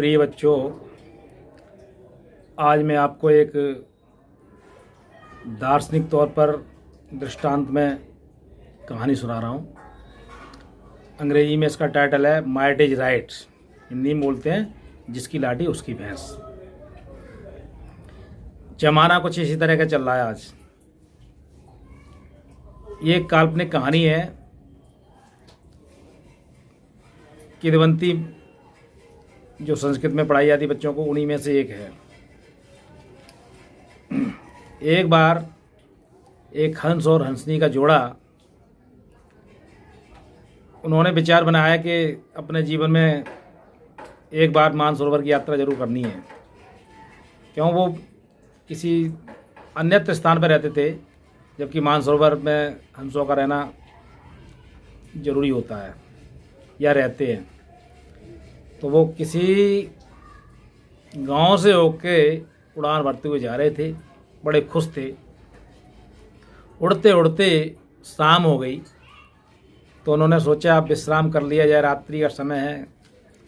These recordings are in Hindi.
प्रिय बच्चों, आज मैं आपको एक दार्शनिक तौर पर दृष्टांत में कहानी सुना रहा हूँ। अंग्रेजी में इसका टाइटल है माइट इज राइट। हिंदी में बोलते हैं जिसकी लाठी उसकी भैंस। जमाना कुछ इसी तरह का चल रहा है आज। ये एक काल्पनिक कहानी है। किदवंती जो संस्कृत में पढ़ाई जाती बच्चों को, उन्हीं में से एक है। एक बार एक हंस और हंसनी का जोड़ा, उन्होंने विचार बनाया कि अपने जीवन में एक बार मानसरोवर की यात्रा जरूर करनी है। क्यों, वो किसी अन्यत्र स्थान पर रहते थे, जबकि मानसरोवर में हंसों का रहना जरूरी होता है या रहते हैं। तो वो किसी गांव से होके उड़ान भरते हुए जा रहे थे, बड़े खुश थे। उड़ते उड़ते शाम हो गई, तो उन्होंने सोचा अब विश्राम कर लिया जाए, रात्रि का समय है,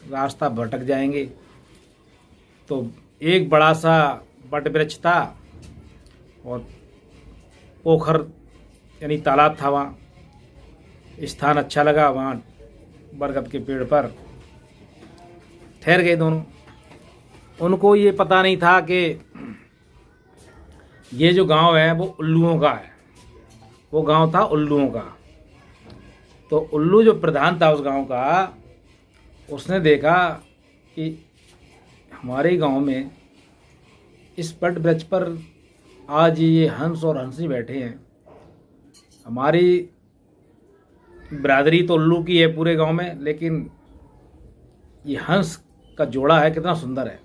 रास्ता भटक जाएंगे। तो एक बड़ा सा बट वृक्ष था और पोखर यानी तालाब था। वहाँ स्थान अच्छा लगा, वहाँ बरगद के पेड़ पर ठहर गए दोनों। उनको ये पता नहीं था कि ये जो गांव है वो उल्लुओं का है। वो गांव था उल्लुओं का। तो उल्लू जो प्रधान था उस गांव का, उसने देखा कि हमारे गांव में इस बट वृक्ष पर आज ये हंस और हंसी बैठे हैं। हमारी बिरादरी तो उल्लू की है पूरे गांव में, लेकिन ये हंस का जोड़ा है, कितना सुंदर है।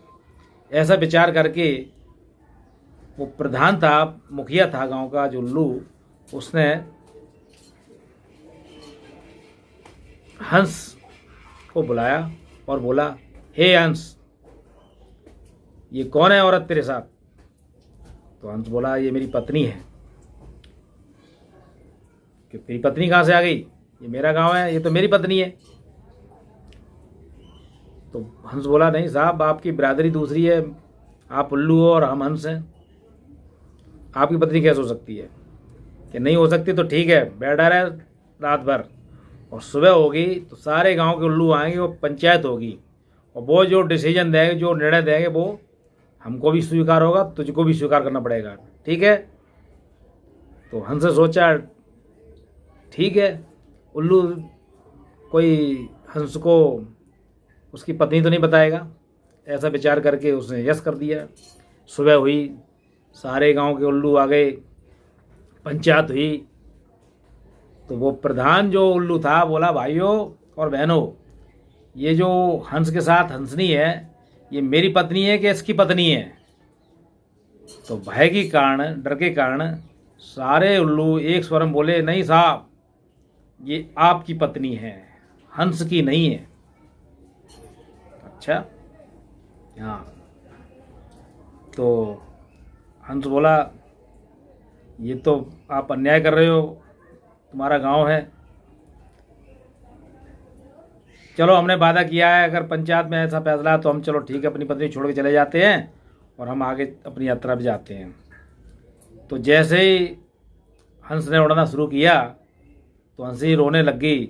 ऐसा विचार करके वो प्रधान था, मुखिया था गांव का जो उल्लू, उसने हंस को बुलाया और बोला, हे हंस, ये कौन है औरत तेरे साथ? तो हंस बोला, ये मेरी पत्नी है। कि तेरी पत्नी कहाँ से आ गई? ये मेरा गांव है, ये तो मेरी पत्नी है। तो हंस बोला, नहीं साहब, आपकी बिरादरी दूसरी है, आप उल्लू हो और हम हंस हैं। आपकी पत्नी कैसे हो सकती है? कि नहीं हो सकती तो ठीक है, बैठा रहे रात भर, और सुबह होगी तो सारे गांव के उल्लू आएंगे, वो पंचायत होगी, और वो जो डिसीजन देंगे, जो निर्णय देंगे, वो हमको भी स्वीकार होगा, तुझको भी स्वीकार करना पड़ेगा, ठीक है? तो हंस ने सोचा, ठीक है। उल्लू कोई हंस को उसकी पत्नी तो नहीं बताएगा, ऐसा विचार करके उसने यस कर दिया। सुबह हुई, सारे गांव के उल्लू आ गए, पंचायत हुई। तो वो प्रधान जो उल्लू था बोला, भाइयों और बहनों, ये जो हंस के साथ हंसनी है, ये मेरी पत्नी है कि इसकी पत्नी है? तो भय के कारण, डर के कारण सारे उल्लू एक स्वर में बोले, नहीं साहब, ये आपकी पत्नी है, हंस की नहीं है। अच्छा, हाँ। तो हंस बोला, ये तो आप अन्याय कर रहे हो, तुम्हारा गांव है। चलो, हमने वादा किया है, अगर पंचायत में ऐसा फैसला है तो हम, चलो ठीक है, अपनी पत्नी छोड़ के चले जाते हैं और हम आगे अपनी यात्रा पे जाते हैं। तो जैसे ही हंस ने उड़ना शुरू किया तो हंसी रोने लग गई।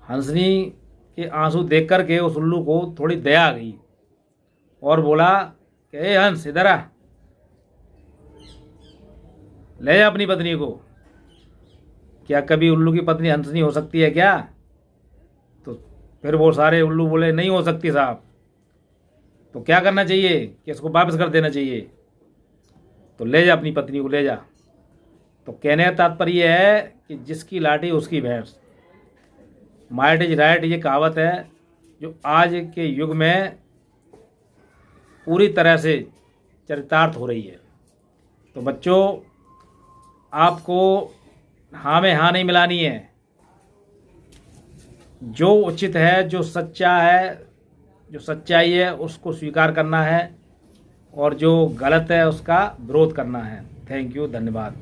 हंसनी के आंसू देख करके उस उल्लू को थोड़ी दया आ गई और बोला कि ए हंस, इधर आ, ले जा अपनी पत्नी को। क्या कभी उल्लू की पत्नी हंसनी हो सकती है क्या? तो फिर वो सारे उल्लू बोले, नहीं हो सकती साहब। तो क्या करना चाहिए कि इसको वापस कर देना चाहिए? तो ले जा अपनी पत्नी को, ले जा। तो कहने का तात्पर्य है कि जिसकी लाठी उसकी भैंस। माइट इज राइट, ये कहावत है जो आज के युग में पूरी तरह से चरितार्थ हो रही है। तो बच्चों, आपको हाँ में हाँ नहीं मिलानी है। जो उचित है, जो सच्चा है, जो सच्चाई है, उसको स्वीकार करना है, और जो गलत है उसका विरोध करना है। थैंक यू, धन्यवाद।